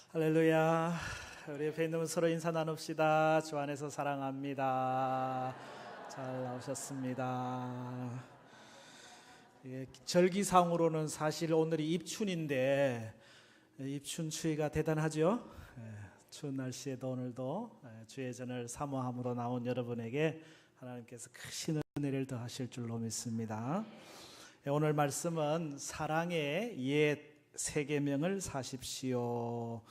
할렐루야. 우리 옆에 있는 분 서로 인사 나눕시다. 주 안에서 사랑합니다. 잘 나오셨습니다. 절기상으로는 사실 오늘이 입춘인데 입춘 추위가 대단하죠. 추운 날씨에도 오늘도 주의 전을 사모함으로 나온 여러분에게 하나님께서 크신 은혜를 더하실 줄로 믿습니다. 오늘 말씀은 사랑의 옛 세 계명을 사십시오.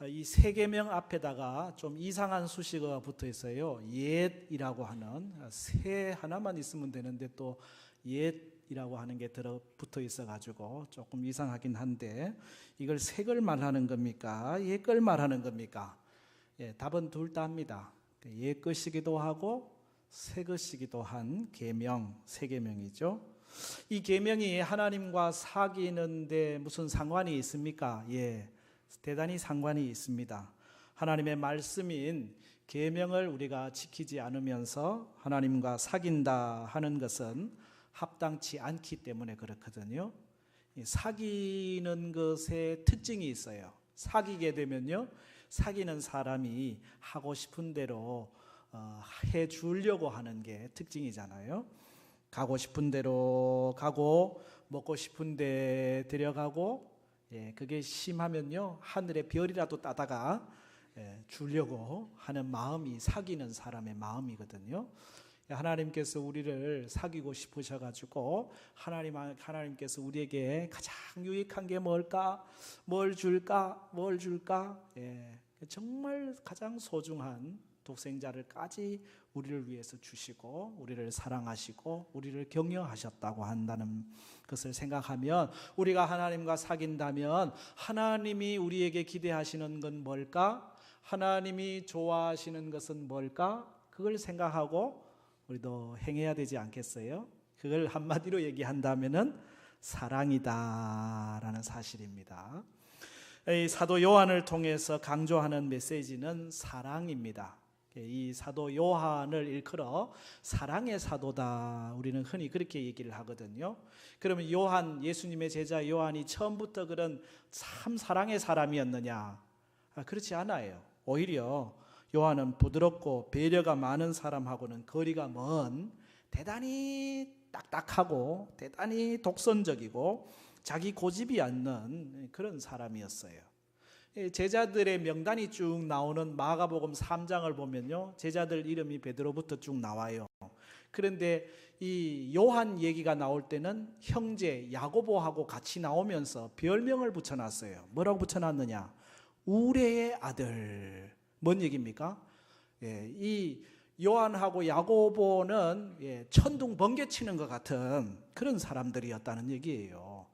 이 세 계명 앞에다가 좀 이상한 수식어가 붙어 있어요. 옛이라고 하는, 새 하나만 있으면 되는데 또 옛이라고 하는 게 붙어 있어 가지고 조금 이상하긴 한데, 이걸 새 걸 말하는 겁니까? 옛 걸 말하는 겁니까? 답은 둘 다 합니다. 옛 것이기도 하고 새 것이기도 한 계명, 세 계명이죠. 이 계명이 하나님과 사귀는데 무슨 상관이 있습니까? 대단히 상관이 있습니다. 하나님의 말씀인 계명을 우리가 지키지 않으면서 하나님과 사귄다 하는 것은 합당치 않기 때문에 그렇거든요. 사귀는 것에 특징이 있어요. 사귀게 되면요, 사귀는 사람이 하고 싶은 대로 해 주려고 하는 게 특징이잖아요. 가고 싶은 대로 가고 먹고 싶은 데 데려가고, 그게 심하면요 하늘의 별이라도 따다가 주려고 하는 마음이 사귀는 사람의 마음이거든요. 하나님께서 우리를 사귀고 싶으셔가지고 하나님께서 우리에게 가장 유익한 게 뭘까? 뭘 줄까? 정말 가장 소중한 독생자를까지 우리를 위해서 주시고 우리를 사랑하시고 우리를 격려하셨다고 한다는 것을 생각하면, 우리가 하나님과 사귄다면 하나님이 우리에게 기대하시는 건 뭘까? 하나님이 좋아하시는 것은 뭘까? 그걸 생각하고 우리도 행해야 되지 않겠어요? 그걸 한마디로 얘기한다면은 사랑이다라는 사실입니다. 이 사도 요한을 통해서 강조하는 메시지는 사랑입니다. 이 사도 요한을 일컬어 사랑의 사도다, 우리는 흔히 그렇게 얘기를 하거든요. 그러면 예수님의 제자 요한이 처음부터 그런 참 사랑의 사람이었느냐? 그렇지 않아요. 오히려 요한은 부드럽고 배려가 많은 사람하고는 거리가 먼, 대단히 딱딱하고 대단히 독선적이고 자기 고집이 않는 그런 사람이었어요. 제자들의 명단이 쭉 나오는 마가복음 3장을 보면요, 제자들 이름이 베드로부터 쭉 나와요. 그런데 이 요한 얘기가 나올 때는 형제 야고보하고 같이 나오면서 별명을 붙여놨어요. 뭐라고 붙여놨느냐? 우레의 아들. 뭔 얘기입니까? 이 요한하고 야고보는 천둥 번개 치는 것 같은 그런 사람들이었다는 얘기예요.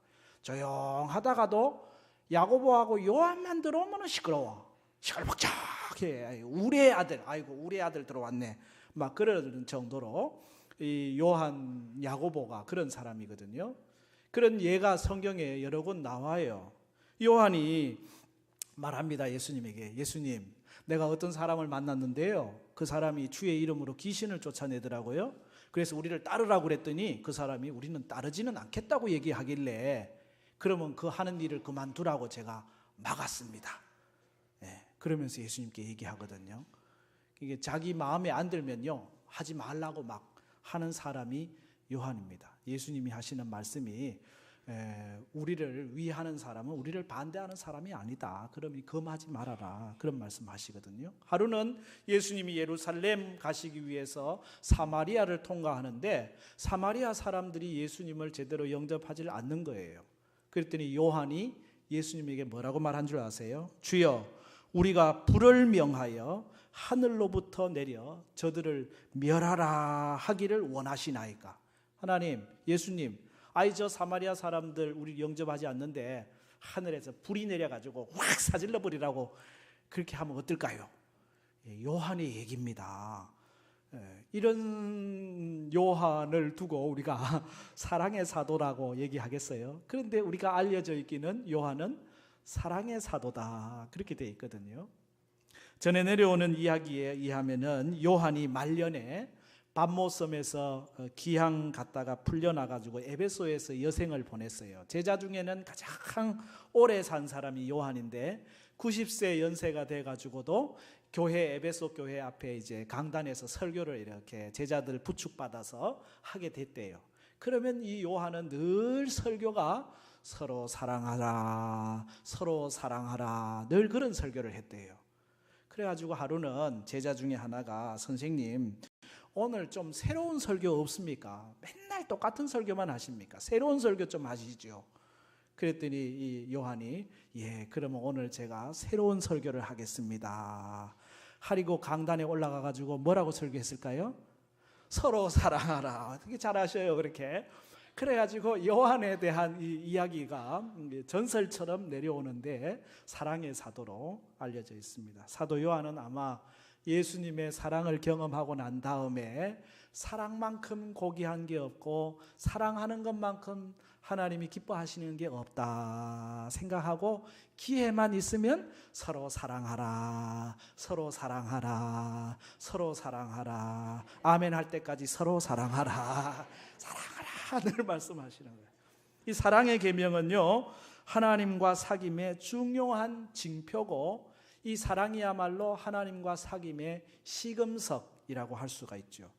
조용하다가도 야고보하고 요한만 들어오면 시끄러워. 시끌벅적해. 우리의 아들, 아이고 우리의 아들 들어왔네, 막 그런 정도로 이 요한, 야고보가 그런 사람이거든요. 그런 예가 성경에 여러 곳 나와요. 요한이 말합니다. 예수님에게, 예수님, 내가 어떤 사람을 만났는데요, 그 사람이 주의 이름으로 귀신을 쫓아내더라고요. 그래서 우리를 따르라고 그랬더니 그 사람이 우리는 따르지는 않겠다고 얘기하길래, 그러면 그 하는 일을 그만두라고 제가 막았습니다. 그러면서 예수님께 얘기하거든요. 이게 자기 마음에 안 들면요 하지 말라고 막 하는 사람이 요한입니다. 예수님이 하시는 말씀이 우리를 위하는 사람은 우리를 반대하는 사람이 아니다. 그러니 금하지 말아라, 그런 말씀하시거든요. 하루는 예수님이 예루살렘 가시기 위해서 사마리아를 통과하는데 사마리아 사람들이 예수님을 제대로 영접하지 않는 거예요. 그랬더니 요한이 예수님에게 뭐라고 말한 줄 아세요? 주여, 우리가 불을 명하여 하늘로부터 내려 저들을 멸하라 하기를 원하시나이까? 하나님, 예수님, 저 사마리아 사람들 우리 영접하지 않는데 하늘에서 불이 내려가지고 확 사질러 버리라고 그렇게 하면 어떨까요? 요한의 얘기입니다. 이런 요한을 두고 우리가 사랑의 사도라고 얘기하겠어요? 그런데 우리가 알려져 있기는 요한은 사랑의 사도다, 그렇게 되어 있거든요. 전에 내려오는 이야기에 의하면은 요한이 말년에 밤모섬에서 기항 갔다가 풀려나가지고 에베소에서 여생을 보냈어요. 제자 중에는 가장 오래 산 사람이 요한인데 90세 연세가 돼가지고도 교회 에베소 교회 앞에 이제 강단에서 설교를 이렇게 제자들 부축받아서 하게 됐대요. 그러면 이 요한은 늘 설교가 서로 사랑하라, 서로 사랑하라, 늘 그런 설교를 했대요. 그래가지고 하루는 제자 중에 하나가 선생님 오늘 좀 새로운 설교 없습니까? 맨날 똑같은 설교만 하십니까? 새로운 설교 좀 하시죠. 그랬더니 이 요한이 예, 그러면 오늘 제가 새로운 설교를 하겠습니다. 하리고 강단에 올라가 가지고 뭐라고 설교했을까요? 서로 사랑하라. 되게 잘하셔요, 그렇게. 그래가지고 요한에 대한 이 이야기가 전설처럼 내려오는데 사랑의 사도로 알려져 있습니다. 사도 요한은 아마 예수님의 사랑을 경험하고 난 다음에 사랑만큼 고귀한 게 없고 사랑하는 것만큼 하나님이 기뻐하시는 게 없다 생각하고 기회만 있으면 서로 사랑하라, 서로 사랑하라, 서로 사랑하라, 아멘 할 때까지 서로 사랑하라, 사랑하라 늘 말씀하시는 거예요. 이 사랑의 계명은요, 하나님과 사귐의 중요한 징표고 이 사랑이야말로 하나님과 사귐의 시금석이라고 할 수가 있죠.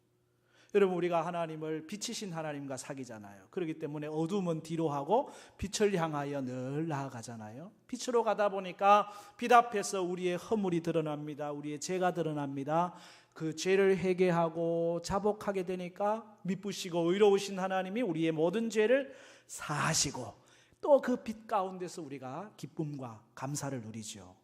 여러분, 우리가 하나님을 빛이신 하나님과 사귀잖아요. 그렇기 때문에 어둠은 뒤로 하고 빛을 향하여 늘 나아가잖아요. 빛으로 가다 보니까 빛 앞에서 우리의 허물이 드러납니다. 우리의 죄가 드러납니다. 그 죄를 회개하고 자복하게 되니까 미쁘시고 의로우신 하나님이 우리의 모든 죄를 사하시고 또 그 빛 가운데서 우리가 기쁨과 감사를 누리죠.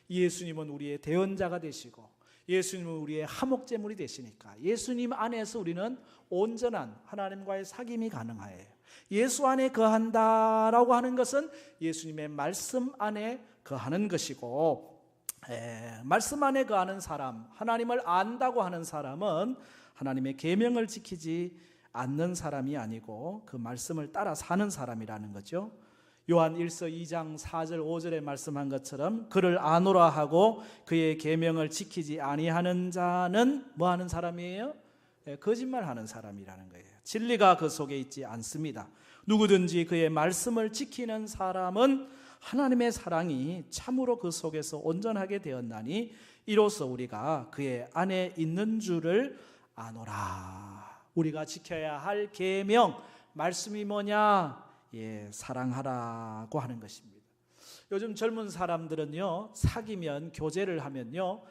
예수님은 우리의 대언자가 되시고 예수님은 우리의 화목제물이 되시니까 예수님 안에서 우리는 온전한 하나님과의 사귐이 가능해요. 예수 안에 거한다라고 하는 것은 예수님의 말씀 안에 거하는 것이고, 말씀 안에 거하는 사람, 하나님을 안다고 하는 사람은 하나님의 계명을 지키지 않는 사람이 아니고 그 말씀을 따라 사는 사람이라는 거죠. 요한 1서 2장 4절 5절에 말씀한 것처럼 그를 아노라 하고 그의 계명을 지키지 아니하는 자는 뭐 하는 사람이에요? 거짓말하는 사람이라는 거예요. 진리가 그 속에 있지 않습니다. 누구든지 그의 말씀을 지키는 사람은 하나님의 사랑이 참으로 그 속에서 온전하게 되었나니 이로써 우리가 그의 안에 있는 줄을 아노라. 우리가 지켜야 할 계명, 말씀이 뭐냐? 예, 사랑하라고 하는 것입니다. 요즘 젊은 사람들은요, 사귀면 교제를 하면요,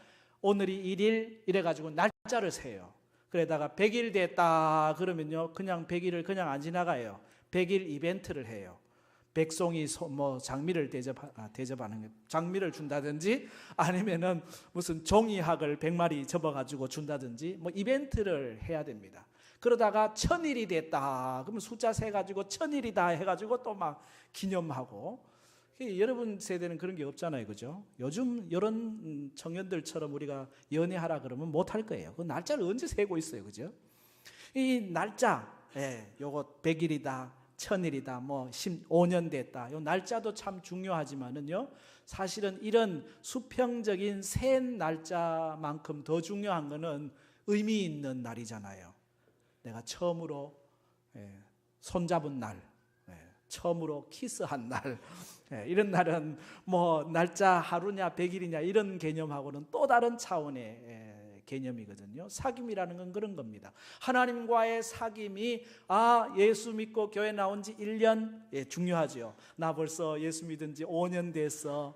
오늘이 1일 이래가지고 날짜를 세요. 그러다가 100일 됐다 그러면요, 그냥 100일을 그냥 안 지나가요. 100일 이벤트를 해요. 백송이 장미를 대접하는 장미를 준다든지 아니면은 무슨 종이학을 100마리 접어가지고 준다든지 뭐 이벤트를 해야 됩니다. 그러다가 1000일이 됐다 그러면 숫자 세가지고 1000일이다 해가지고 또 막 기념하고. 여러분 세대는 그런 게 없잖아요, 그죠? 요즘 이런 청년들처럼 우리가 연애하라 그러면 못할 거예요. 그 날짜를 언제 세고 있어요, 그죠? 이 날짜, 요거 100일이다 1000일이다 뭐 15년 됐다, 요 날짜도 참 중요하지만은요, 사실은 이런 수평적인 센 날짜만큼 더 중요한 거는 의미 있는 날이잖아요. 내가 처음으로 손잡은 날, 처음으로 키스한 날, 이런 날은 뭐 날짜 하루냐 100일이냐 이런 개념하고는 또 다른 차원의 개념이거든요. 사귐이라는 건 그런 겁니다. 하나님과의 사귐이 예수 믿고 교회 나온 지 1년 중요하죠. 나 벌써 예수 믿은 지 5년 됐어.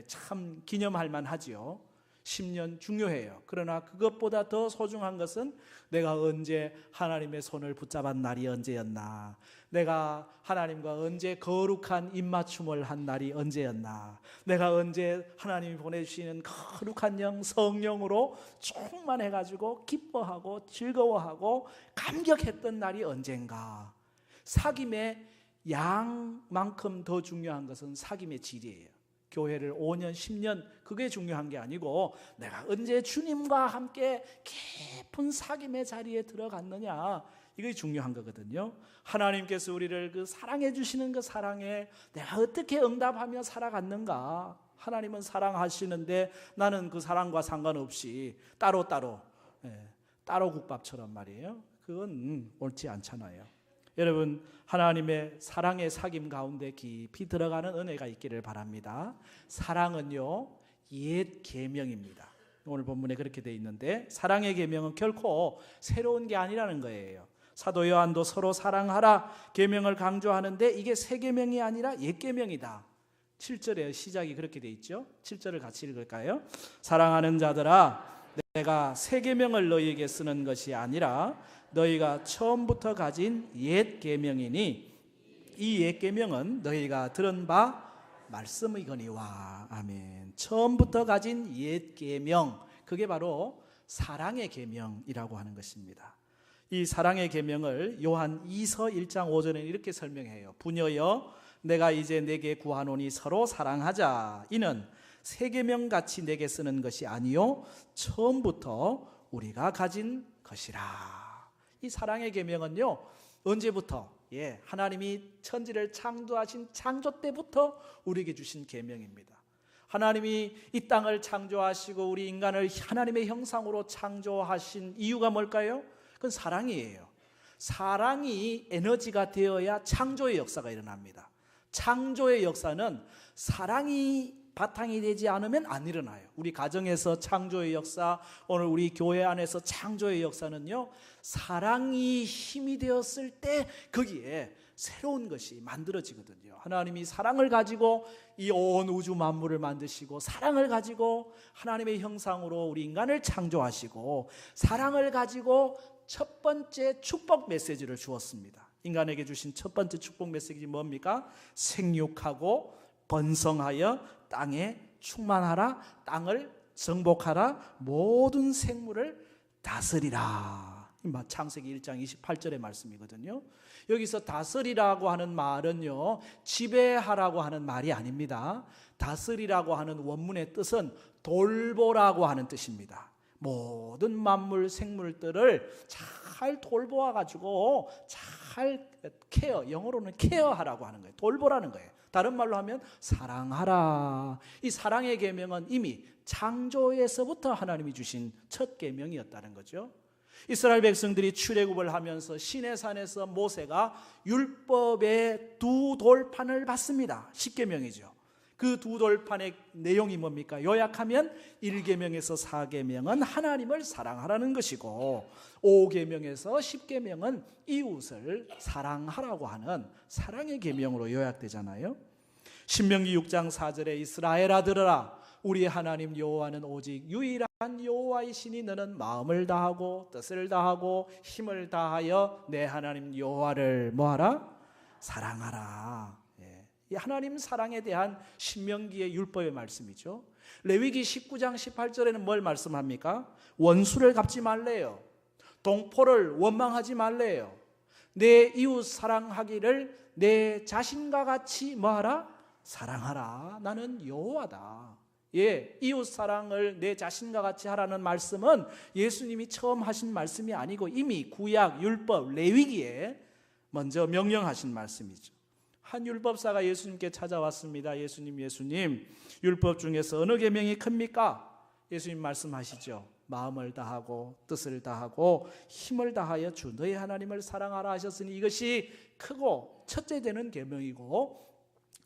참 기념할 만하지요. 10년 중요해요. 그러나 그것보다 더 소중한 것은 내가 언제 하나님의 손을 붙잡은 날이 언제였나, 내가 하나님과 언제 거룩한 입맞춤을 한 날이 언제였나, 내가 언제 하나님이 보내주시는 거룩한 영 성령으로 충만해가지고 기뻐하고 즐거워하고 감격했던 날이 언젠가. 사귐의 양만큼 더 중요한 것은 사귐의 질이에요. 교회를 5년, 10년 그게 중요한 게 아니고 내가 언제 주님과 함께 깊은 사귐의 자리에 들어갔느냐, 이게 중요한 거거든요. 하나님께서 우리를 그 사랑해 주시는 그 사랑에 내가 어떻게 응답하며 살아갔는가. 하나님은 사랑하시는데 나는 그 사랑과 상관없이 따로따로 따로 국밥처럼 말이에요. 그건 옳지 않잖아요. 여러분, 하나님의 사랑의 사귐 가운데 깊이 들어가는 은혜가 있기를 바랍니다. 사랑은요, 옛 계명입니다. 오늘 본문에 그렇게 돼 있는데, 사랑의 계명은 결코 새로운 게 아니라는 거예요. 사도 요한도 서로 사랑하라 계명을 강조하는데, 이게 새 계명이 아니라 옛 계명이다. 7절에 시작이 그렇게 돼 있죠. 7절을 같이 읽을까요? 사랑하는 자들아, 내가 새 계명을 너희에게 쓰는 것이 아니라 너희가 처음부터 가진 옛 계명이니 이 옛 계명은 너희가 들은 바 말씀이거니와. 아멘. 처음부터 가진 옛 계명, 그게 바로 사랑의 계명이라고 하는 것입니다. 이 사랑의 계명을 요한 2서 1장 5절에 이렇게 설명해요. 부녀여, 내가 이제 내게 구하노니 서로 사랑하자. 이는 새 계명 같이 내게 쓰는 것이 아니요 처음부터 우리가 가진 것이라. 이 사랑의 계명은요, 언제부터? 하나님이 천지를 창조하신 창조 때부터 우리에게 주신 계명입니다. 하나님이 이 땅을 창조하시고 우리 인간을 하나님의 형상으로 창조하신 이유가 뭘까요? 그건 사랑이에요. 사랑이 에너지가 되어야 창조의 역사가 일어납니다. 창조의 역사는 사랑이 바탕이 되지 않으면 안 일어나요. 우리 가정에서 창조의 역사, 오늘 우리 교회 안에서 창조의 역사는요, 사랑이 힘이 되었을 때 거기에 새로운 것이 만들어지거든요. 하나님이 사랑을 가지고 이 온 우주 만물을 만드시고, 사랑을 가지고 하나님의 형상으로 우리 인간을 창조하시고, 사랑을 가지고 첫 번째 축복 메시지를 주었습니다. 인간에게 주신 첫 번째 축복 메시지 뭡니까? 생육하고 번성하여 땅에 충만하라, 땅을 정복하라, 모든 생물을 다스리라. 창세기 1장 28절의 말씀이거든요. 여기서 다스리라고 하는 말은요, 지배하라고 하는 말이 아닙니다. 다스리라고 하는 원문의 뜻은 돌보라고 하는 뜻입니다. 모든 만물 생물들을 잘 돌보아 가지고 잘 케어, 영어로는 케어하라고 하는 거예요. 돌보라는 거예요. 다른 말로 하면 사랑하라. 이 사랑의 계명은 이미 창조에서부터 하나님이 주신 첫 계명이었다는 거죠. 이스라엘 백성들이 출애굽을 하면서 시내산에서 모세가 율법의 두 돌판을 받습니다. 십계명이죠. 그 두 돌판의 내용이 뭡니까? 요약하면 1계명에서 4계명은 하나님을 사랑하라는 것이고, 5계명에서 10계명은 이웃을 사랑하라고 하는 사랑의 계명으로 요약되잖아요. 신명기 6장 4절에 이스라엘아 들으라, 우리 하나님 여호와는 오직 유일한 여호와이시니 너는 마음을 다하고 뜻을 다하고 힘을 다하여 내 하나님 여호와를 뭐하라? 사랑하라. 이 하나님 사랑에 대한 신명기의 율법의 말씀이죠. 레위기 19장 18절에는 뭘 말씀합니까? 원수를 갚지 말래요. 동포를 원망하지 말래요. 내 이웃 사랑하기를 내 자신과 같이 뭐하라? 사랑하라. 나는 여호와다. 이웃 사랑을 내 자신과 같이 하라는 말씀은 예수님이 처음 하신 말씀이 아니고 이미 구약 율법 레위기에 먼저 명령하신 말씀이죠. 한 율법사가 예수님께 찾아왔습니다. 예수님, 율법 중에서 어느 계명이 큽니까? 예수님 말씀하시죠. 마음을 다하고 뜻을 다하고 힘을 다하여 주 너희 하나님을 사랑하라 하셨으니 이것이 크고 첫째 되는 계명이고,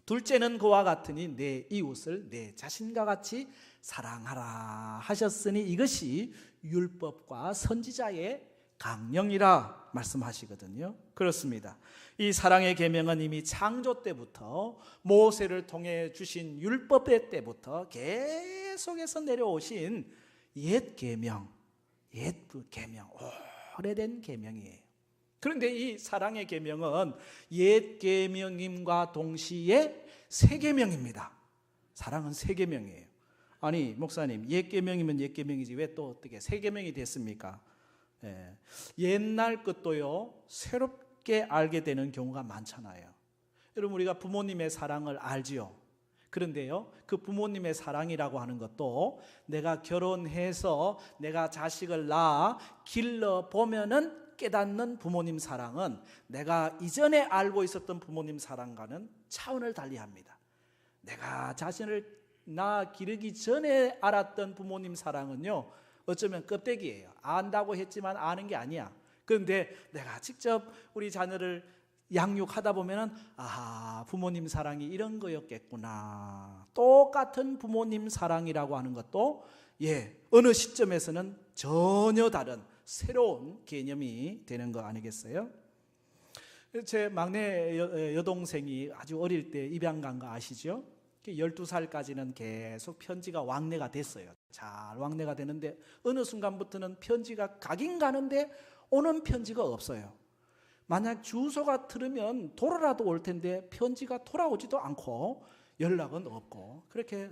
둘째는 그와 같으니 내 이웃을 내 자신과 같이 사랑하라 하셨으니 이것이 율법과 선지자의 강령이라 말씀하시거든요. 그렇습니다. 이 사랑의 계명은 이미 창조 때부터 모세를 통해 주신 율법의 때부터 계속해서 내려오신 옛 계명, 오래된 계명이에요. 그런데 이 사랑의 계명은 옛 계명임과 동시에 새 계명입니다. 사랑은 새 계명이에요. 아니 목사님, 옛 계명이면 옛 계명이지 왜 또 어떻게 새 계명이 됐습니까? 옛날 것도요 새롭게 알게 되는 경우가 많잖아요. 여러분, 우리가 부모님의 사랑을 알지요. 그런데요, 그 부모님의 사랑이라고 하는 것도 내가 결혼해서 내가 자식을 낳아 길러 보면은 깨닫는 부모님 사랑은 내가 이전에 알고 있었던 부모님 사랑과는 차원을 달리합니다. 내가 자신을 낳아 기르기 전에 알았던 부모님 사랑은요 어쩌면 껍데기예요. 안다고 했지만 아는 게 아니야. 그런데 내가 직접 우리 자녀를 양육하다 보면은 부모님 사랑이 이런 거였겠구나. 똑같은 부모님 사랑이라고 하는 것도 어느 시점에서는 전혀 다른 새로운 개념이 되는 거 아니겠어요? 제 막내 여동생이 아주 어릴 때 입양 간 거 아시죠? 12살까지는 계속 편지가 왕래가 됐어요. 잘 왕래가 되는데 어느 순간부터는 편지가 가긴 가는데 오는 편지가 없어요. 만약 주소가 틀으면 돌아라도 올 텐데 편지가 돌아오지도 않고 연락은 없고 그렇게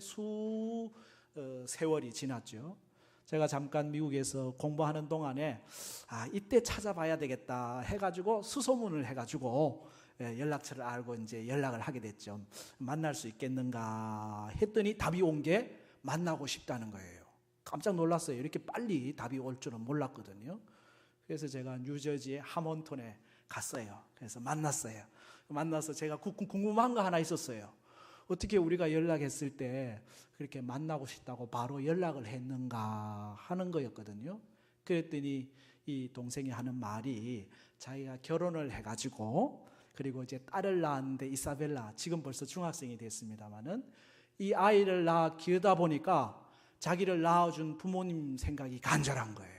세월이 지났죠. 제가 잠깐 미국에서 공부하는 동안에 이때 찾아봐야 되겠다 해가지고 수소문을 해가지고 연락처를 알고 이제 연락을 하게 됐죠. 만날 수 있겠는가 했더니 답이 온 게 만나고 싶다는 거예요. 깜짝 놀랐어요. 이렇게 빨리 답이 올 줄은 몰랐거든요. 그래서 제가 뉴저지의 하몬턴에 갔어요. 그래서 만났어요. 만나서 제가 궁금한 거 하나 있었어요. 어떻게 우리가 연락했을 때 그렇게 만나고 싶다고 바로 연락을 했는가 하는 거였거든요. 그랬더니 이 동생이 하는 말이 자기가 결혼을 해가지고 그리고 이제 딸을 낳았는데 이사벨라 지금 벌써 중학생이 됐습니다만은 이 아이를 낳아 키우다 보니까 자기를 낳아준 부모님 생각이 간절한 거예요.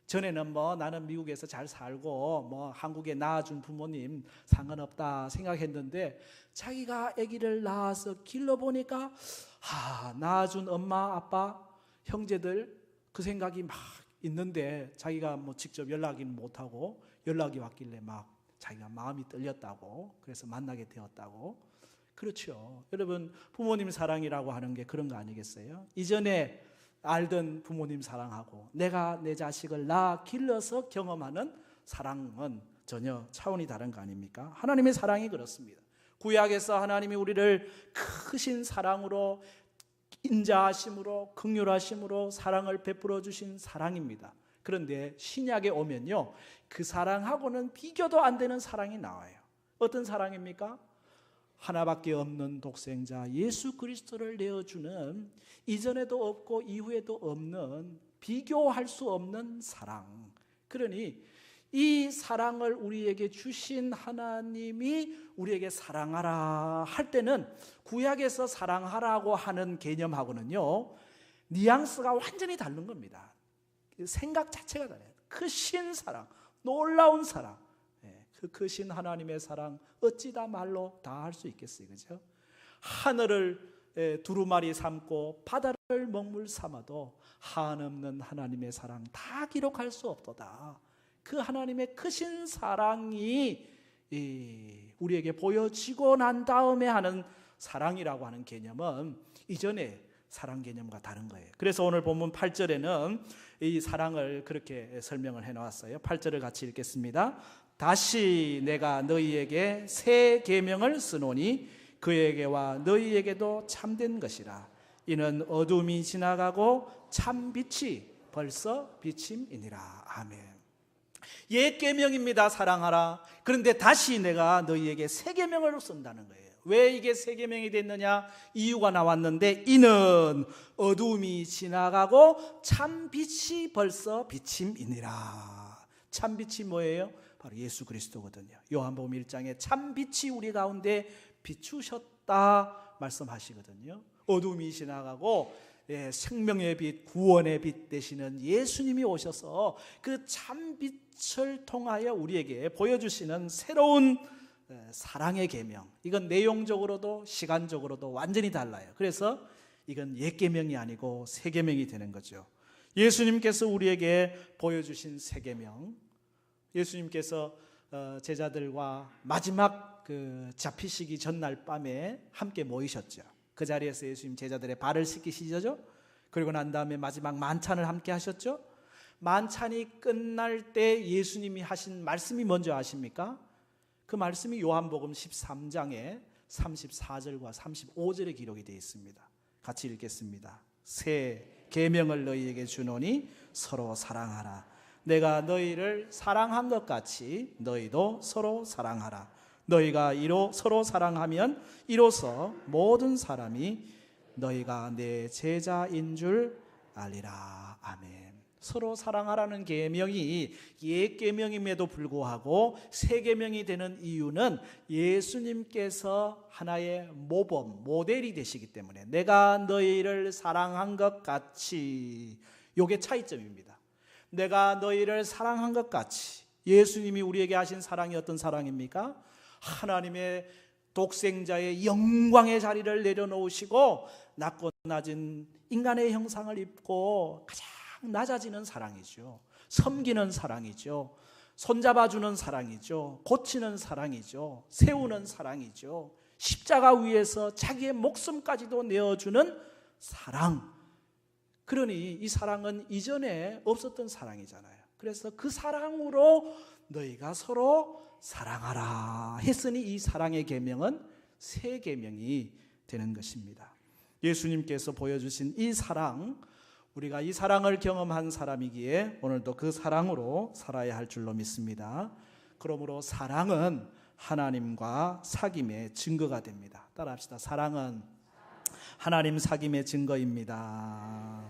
전에는 나는 미국에서 잘 살고 한국에 낳아준 부모님 상관없다 생각했는데 자기가 아기를 낳아서 길러보니까 낳아준 엄마 아빠 형제들 그 생각이 막 있는데 자기가 직접 연락은 못하고 연락이 왔길래 막 자기가 마음이 떨렸다고 그래서 만나게 되었다고. 그렇죠. 여러분 부모님 사랑이라고 하는 게 그런 거 아니겠어요? 이전에 알던 부모님 사랑하고 내가 내 자식을 낳아 길러서 경험하는 사랑은 전혀 차원이 다른 거 아닙니까? 하나님의 사랑이 그렇습니다. 구약에서 하나님이 우리를 크신 사랑으로 인자하심으로 긍휼하심으로 사랑을 베풀어 주신 사랑입니다. 그런데 신약에 오면요 그 사랑하고는 비교도 안 되는 사랑이 나와요. 어떤 사랑입니까? 하나밖에 없는 독생자 예수 그리스도를 내어주는 이전에도 없고 이후에도 없는 비교할 수 없는 사랑. 그러니 이 사랑을 우리에게 주신 하나님이 우리에게 사랑하라 할 때는 구약에서 사랑하라고 하는 개념하고는요 뉘앙스가 완전히 다른 겁니다. 생각 자체가 달라요. 크신 사랑, 놀라운 사랑. 그 크신 하나님의 사랑 어찌 다 말로 다 할 수 있겠어요, 그죠? 하늘을 두루마리 삼고 바다를 먹물 삼아도 한없는 하나님의 사랑 다 기록할 수 없도다. 그 하나님의 크신 사랑이 우리에게 보여지고 난 다음에 하는 사랑이라고 하는 개념은 이전에 사랑 개념과 다른 거예요. 그래서 오늘 본문 8절에는 이 사랑을 그렇게 설명을 해놓았어요. 8절을 같이 읽겠습니다. 다시 내가 너희에게 새 계명을 쓰노니 그에게와 너희에게도 참된 것이라. 이는 어둠이 지나가고 참 빛이 벌써 비침이니라. 아멘. 옛 계명입니다. 사랑하라. 그런데 다시 내가 너희에게 새 계명을 쓴다는 거예요. 왜 이게 새 계명이 됐느냐? 이유가 나왔는데 이는 어둠이 지나가고 참 빛이 벌써 비침이니라. 참 빛이 뭐예요? 바로 예수 그리스도거든요. 요한복음 1장에 참 빛이 우리 가운데 비추셨다 말씀하시거든요. 어둠이 지나가고 생명의 빛, 구원의 빛 되시는 예수님이 오셔서 그 참 빛을 통하여 우리에게 보여주시는 새로운 사랑의 계명. 이건 내용적으로도 시간적으로도 완전히 달라요. 그래서 이건 옛 계명이 아니고 새 계명이 되는 거죠. 예수님께서 우리에게 보여주신 새 계명. 예수님께서 제자들과 마지막 잡히시기 전날 밤에 함께 모이셨죠. 그 자리에서 예수님 제자들의 발을 씻기시죠. 그리고 난 다음에 마지막 만찬을 함께 하셨죠. 만찬이 끝날 때 예수님이 하신 말씀이 뭔지 아십니까? 그 말씀이 요한복음 13장에 34절과 35절에 기록이 되어 있습니다. 같이 읽겠습니다. 새 계명을 너희에게 주노니 서로 사랑하라. 내가 너희를 사랑한 것 같이 너희도 서로 사랑하라. 너희가 이로 서로 사랑하면 이로써 모든 사람이 너희가 내 제자인 줄 알리라. 아멘. 서로 사랑하라는 계명이 옛 계명임에도 불구하고 새 계명이 되는 이유는 예수님께서 하나의 모범, 모델이 되시기 때문에 내가 너희를 사랑한 것 같이, 이게 차이점입니다. 내가 너희를 사랑한 것 같이. 예수님이 우리에게 하신 사랑이 어떤 사랑입니까? 하나님의 독생자의 영광의 자리를 내려놓으시고 낮고 낮은 인간의 형상을 입고 가장 낮아지는 사랑이죠. 섬기는 사랑이죠. 손잡아주는 사랑이죠. 고치는 사랑이죠. 세우는 사랑이죠. 십자가 위에서 자기의 목숨까지도 내어주는 사랑. 그러니 이 사랑은 이전에 없었던 사랑이잖아요. 그래서 그 사랑으로 너희가 서로 사랑하라 했으니 이 사랑의 계명은 새 계명이 되는 것입니다. 예수님께서 보여주신 이 사랑, 우리가 이 사랑을 경험한 사람이기에 오늘도 그 사랑으로 살아야 할 줄로 믿습니다. 그러므로 사랑은 하나님과 사귐의 증거가 됩니다. 따라합시다. 사랑은 하나님 사귐의 증거입니다.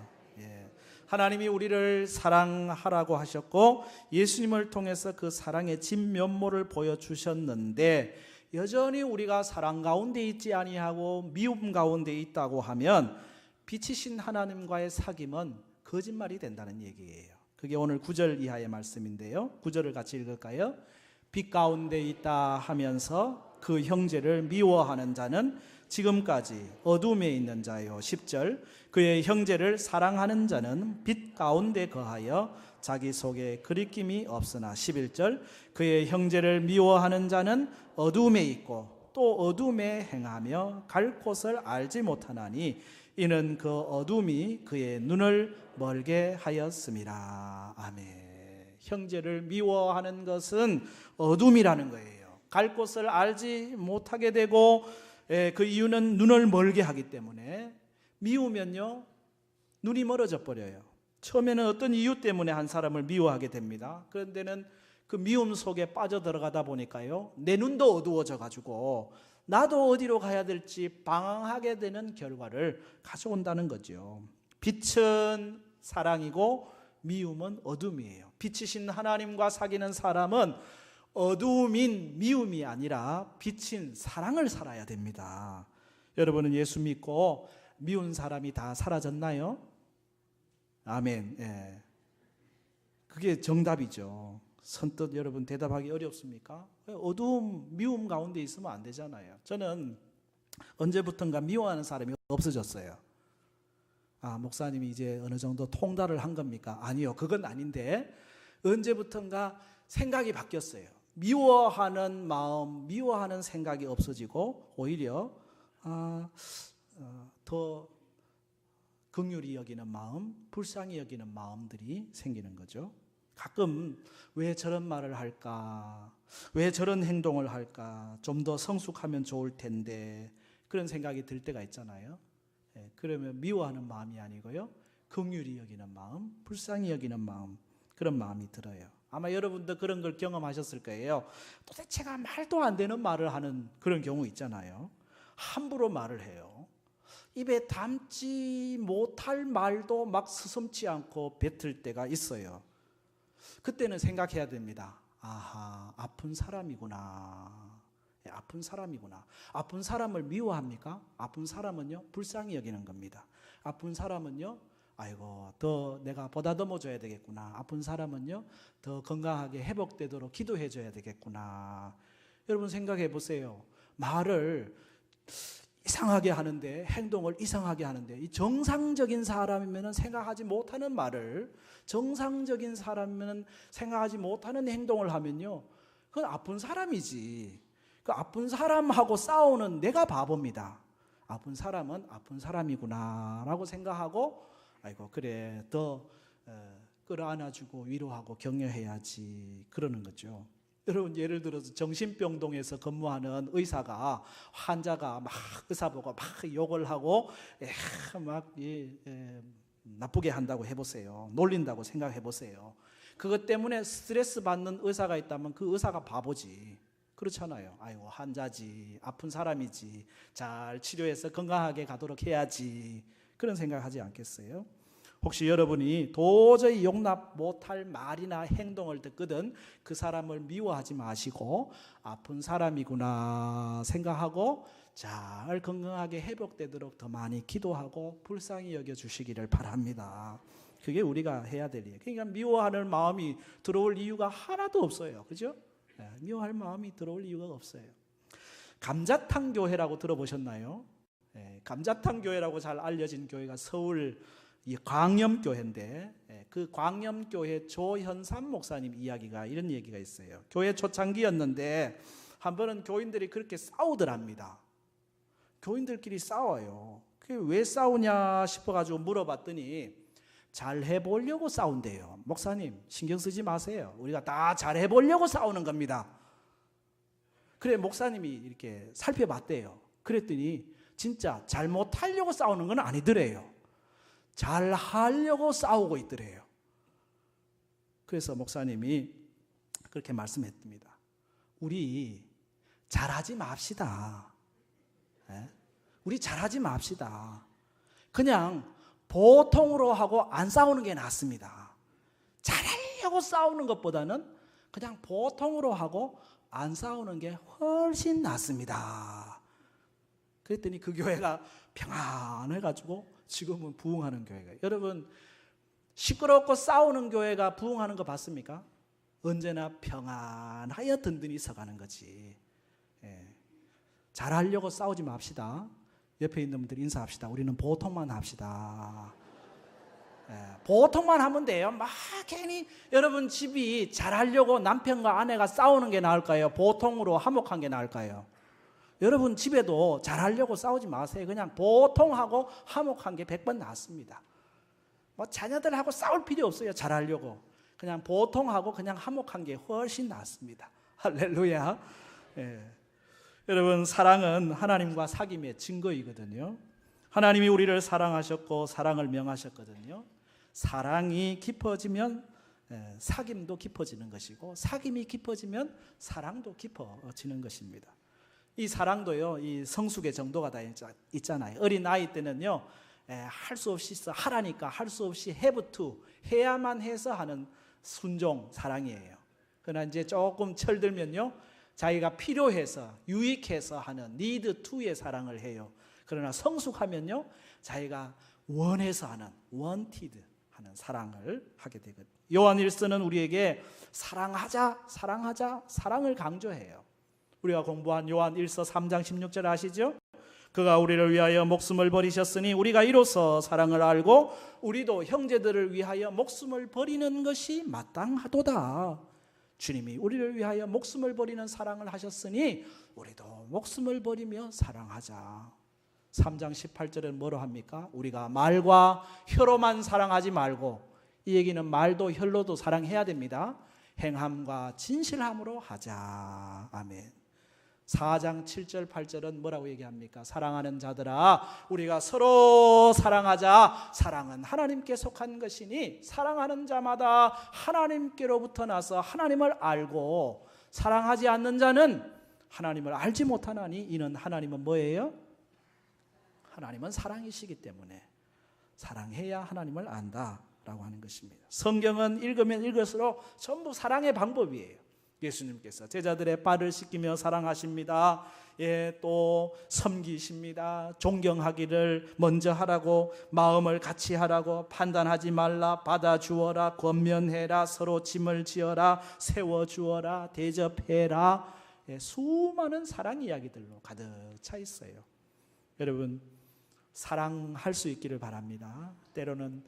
하나님이 우리를 사랑하라고 하셨고 예수님을 통해서 그 사랑의 진면모를 보여주셨는데 여전히 우리가 사랑 가운데 있지 아니하고 미움 가운데 있다고 하면 빛이신 하나님과의 사귐은 거짓말이 된다는 얘기예요. 그게 오늘 9절 이하의 말씀인데요. 9절을 같이 읽을까요? 빛 가운데 있다 하면서 그 형제를 미워하는 자는 지금까지 어둠에 있는 자요. 10절 그의 형제를 사랑하는 자는 빛 가운데 거하여 자기 속에 그리낌이 없으나 11절 그의 형제를 미워하는 자는 어둠에 있고 또 어둠에 행하며 갈 곳을 알지 못하나니 이는 그 어둠이 그의 눈을 멀게 하였음이라. 아멘. 형제를 미워하는 것은 어둠이라는 거예요. 갈 곳을 알지 못하게 되고 그 이유는 눈을 멀게 하기 때문에 미우면요 눈이 멀어져 버려요. 처음에는 어떤 이유 때문에 한 사람을 미워하게 됩니다. 그런데는 그 미움 속에 빠져들어가다 보니까요 내 눈도 어두워져 가지고 나도 어디로 가야 될지 방황하게 되는 결과를 가져온다는 거죠. 빛은 사랑이고 미움은 어둠이에요. 빛이신 하나님과 사귀는 사람은 어두움인 미움이 아니라 빛인 사랑을 살아야 됩니다. 여러분은 예수 믿고 미운 사람이 다 사라졌나요? 아멘. 예. 그게 정답이죠. 선뜻 여러분 대답하기 어렵습니까? 어두움, 미움 가운데 있으면 안 되잖아요. 저는 언제부턴가 미워하는 사람이 없어졌어요. 아, 목사님이 이제 어느 정도 통달을 한 겁니까? 아니요, 그건 아닌데 언제부턴가 생각이 바뀌었어요. 미워하는 마음, 미워하는 생각이 없어지고 오히려 더 긍휼히 여기는 마음, 불쌍히 여기는 마음들이 생기는 거죠. 가끔 왜 저런 말을 할까? 왜 저런 행동을 할까? 좀 더 성숙하면 좋을 텐데 그런 생각이 들 때가 있잖아요. 그러면 미워하는 마음이 아니고요 긍휼히 여기는 마음, 불쌍히 여기는 마음, 그런 마음이 들어요. 아마 여러분도 그런 걸 경험하셨을 거예요. 도대체가 말도 안 되는 말을 하는 그런 경우 있잖아요. 함부로 말을 해요. 입에 담지 못할 말도 막 스스럼치 않고 뱉을 때가 있어요. 그때는 생각해야 됩니다. 아하, 아픈 사람이구나. 아픈 사람이구나. 아픈 사람을 미워합니까? 아픈 사람은요 불쌍히 여기는 겁니다. 아픈 사람은요 아이고 더 내가 보다듬어 줘야 되겠구나. 아픈 사람은요 더 건강하게 회복되도록 기도해 줘야 되겠구나. 여러분 생각해 보세요. 말을 이상하게 하는데, 행동을 이상하게 하는데, 이 정상적인 사람이면 생각하지 못하는 말을, 정상적인 사람이면 생각하지 못하는 행동을 하면요 그건 아픈 사람이지. 그 아픈 사람하고 싸우는 내가 바보입니다. 아픈 사람은 아픈 사람이구나 라고 생각하고 아이고 그래 더 끌어안아주고 위로하고 격려해야지 그러는 거죠. 여러분 예를 들어서 정신병동에서 근무하는 의사가 환자가 막 의사 보고 막 욕을 하고 막 나쁘게 한다고 해보세요. 놀린다고 생각해보세요. 그것 때문에 스트레스 받는 의사가 있다면 그 의사가 바보지. 그렇잖아요. 아이고 환자지, 아픈 사람이지, 잘 치료해서 건강하게 가도록 해야지 그런 생각하지 않겠어요? 혹시 여러분이 도저히 용납 못할 말이나 행동을 듣거든 그 사람을 미워하지 마시고 아픈 사람이구나 생각하고 잘 건강하게 회복되도록 더 많이 기도하고 불쌍히 여겨주시기를 바랍니다. 그게 우리가 해야 될 일이에요. 그러니까 미워하는 마음이 들어올 이유가 하나도 없어요. 그죠? 미워할 마음이 들어올 이유가 없어요. 감자탕 교회라고 들어보셨나요? 감자탕 교회라고 잘 알려진 교회가 서울 광염교회인데 그 광염교회 조현삼 목사님 이야기가 이런 얘기가 있어요. 교회 초창기였는데 한 번은 교인들이 그렇게 싸우더랍니다. 교인들끼리 싸워요. 그게 왜 싸우냐 싶어가지고 물어봤더니 잘 해보려고 싸운대요. 목사님 신경 쓰지 마세요. 우리가 다 잘 해보려고 싸우는 겁니다. 그래 목사님이 이렇게 살펴봤대요. 그랬더니 진짜 잘못하려고 싸우는 건 아니더래요. 잘하려고 싸우고 있더래요. 그래서 목사님이 그렇게 말씀했습니다. 우리 잘하지 맙시다. 우리 잘하지 맙시다. 그냥 보통으로 하고 안 싸우는 게 낫습니다. 잘하려고 싸우는 것보다는 그냥 보통으로 하고 안 싸우는 게 훨씬 낫습니다. 그랬더니 그 교회가 평안해가지고 지금은 부흥하는 교회가. 여러분 시끄럽고 싸우는 교회가 부흥하는 거 봤습니까? 언제나 평안하여 든든히 서가는 거지. 잘하려고 싸우지 맙시다. 옆에 있는 분들 인사합시다. 우리는 보통만 합시다. 보통만 하면 돼요. 막 괜히 여러분 집이 잘하려고 남편과 아내가 싸우는 게 나을까요? 보통으로 화목한 게 나을까요? 여러분 집에도 잘하려고 싸우지 마세요. 그냥 보통하고 화목한 게 100번 낫습니다. 뭐 자녀들하고 싸울 필요 없어요. 잘하려고 그냥 보통하고 그냥 화목한 게 훨씬 낫습니다. 할렐루야. 여러분 사랑은 하나님과 사귐의 증거이거든요. 하나님이 우리를 사랑하셨고 사랑을 명하셨거든요. 사랑이 깊어지면 사귐도 깊어지는 것이고 사귐이 깊어지면 사랑도 깊어지는 것입니다. 이 사랑도요, 이 성숙의 정도가 다 있잖아요. 어린 아이 때는요, 할 수 없이 하라니까 할 수 없이 have to 해야만 해서 하는 순종 사랑이에요. 그러나 이제 조금 철들면요, 자기가 필요해서 유익해서 하는 need to의 사랑을 해요. 그러나 성숙하면요, 자기가 원해서 하는 wanted 하는 사랑을 하게 되거든요. 요한 1서는 우리에게 사랑하자, 사랑하자, 사랑을 강조해요. 우리가 공부한 요한 1서 3장 16절 아시죠? 그가 우리를 위하여 목숨을 버리셨으니 우리가 이로써 사랑을 알고 우리도 형제들을 위하여 목숨을 버리는 것이 마땅하도다. 주님이 우리를 위하여 목숨을 버리는 사랑을 하셨으니 우리도 목숨을 버리며 사랑하자. 3장 18절은 뭐로 합니까? 우리가 말과 혀로만 사랑하지 말고, 이 얘기는 말도 혀로도 사랑해야 됩니다. 행함과 진실함으로 하자. 아멘. 4장 7절 8절은 뭐라고 얘기합니까? 사랑하는 자들아 우리가 서로 사랑하자. 사랑은 하나님께 속한 것이니 사랑하는 자마다 하나님께로부터 나서 하나님을 알고 사랑하지 않는 자는 하나님을 알지 못하나니 이는 하나님은 뭐예요? 하나님은 사랑이시기 때문에 사랑해야 하나님을 안다라고 하는 것입니다. 성경은 읽으면 읽을수록 전부 사랑의 방법이에요. 예수님께서 제자들의 발을 씻기며 사랑하십니다. 또 섬기십니다. 존경하기를 먼저 하라고, 마음을 같이 하라고, 판단하지 말라, 받아주어라, 권면해라, 서로 짐을 지어라, 세워주어라, 대접해라. 수많은 사랑 이야기들로 가득 차 있어요. 여러분 사랑할 수 있기를 바랍니다. 때로는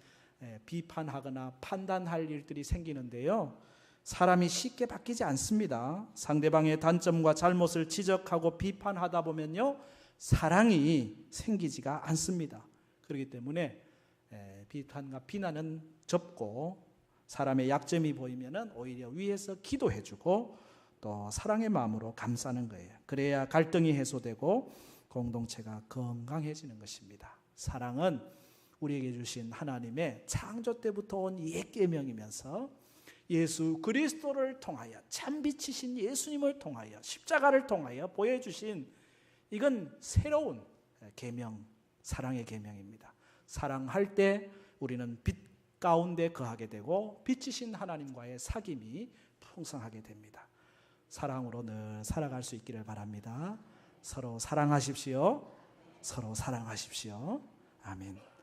비판하거나 판단할 일들이 생기는데요, 사람이 쉽게 바뀌지 않습니다. 상대방의 단점과 잘못을 지적하고 비판하다 보면요, 사랑이 생기지가 않습니다. 그렇기 때문에 비판과 비난은 접고 사람의 약점이 보이면 오히려 위에서 기도해주고 또 사랑의 마음으로 감싸는 거예요. 그래야 갈등이 해소되고 공동체가 건강해지는 것입니다. 사랑은 우리에게 주신 하나님의 창조 때부터 온 옛 계명이면서 예수 그리스도를 통하여 참 빛이신 예수님을 통하여 십자가를 통하여 보여주신, 이건 새로운 계명, 사랑의 계명입니다. 사랑할 때 우리는 빛 가운데 거하게 되고 빛이신 하나님과의 사귐이 풍성하게 됩니다. 사랑으로 늘 살아갈 수 있기를 바랍니다. 서로 사랑하십시오. 서로 사랑하십시오. 아멘.